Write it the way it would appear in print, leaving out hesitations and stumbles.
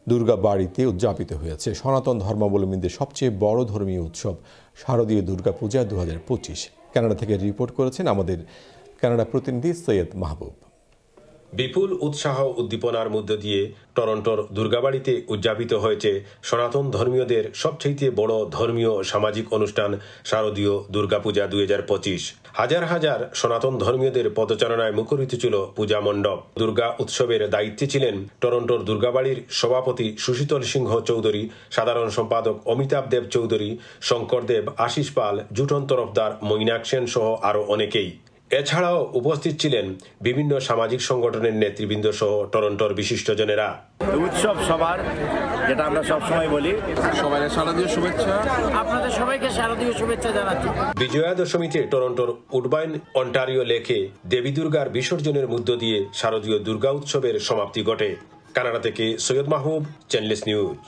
দুর্গা বাড়িতে উদযাপিত হয়েছে সনাতন ধর্মাবলম্বীদের সবচেয়ে বড় ধর্মীয় উৎসব শারদীয় দুর্গাপূজা 2025। কানাডা থেকে রিপোর্ট করেছেন আমাদের কানাডা প্রতিনিধি সৈয়দ মাহবুব। বিপুল উৎসাহ উদ্দীপনার মধ্য দিয়ে টরন্টোর দুর্গাবাড়িতে উদযাপিত হয়েছে সনাতন ধর্মীয়দের সবচেয়ে বড় ধর্মীয় সামাজিক অনুষ্ঠান শারদীয় দুর্গাপূজা 2025। হাজার হাজার সনাতন ধর্মীয়দের পদচারণায় মুখরিত ছিল পূজা মণ্ডপ। দুর্গা উৎসবের দায়িত্বে ছিলেন টরন্টোর দুর্গাবাড়ির সভাপতি সুশীতল সিংহ চৌধুরী, সাধারণ সম্পাদক অমিতাভ দেব চৌধুরী, শঙ্কর দেব, আশিস পাল, জুটন তরফদার, মৈনাক সেন সহ আরও অনেকেই। এছাড়াও উপস্থিত ছিলেন বিভিন্ন সামাজিক সংগঠনের নেতৃবৃন্দ সহ টরন্টোর বিশিষ্টজনেরা। উৎসব সবার, যেটা আমরা সবসময় বলি, সবাইকে শারদীয় শুভেচ্ছা। আপনাদের সবাইকে শারদীয় শুভেচ্ছা জানাচ্ছি। বিজয়া দশমীতে টরন্টোর উডবাইন অন্টারিও লেকে দেবী দুর্গার বিসর্জনের মধ্য দিয়ে শারদীয় দুর্গা উৎসবের সমাপ্তি ঘটে। কানাডা থেকে সৈয়দ মাহবুব, চ্যানেলস নিউজ।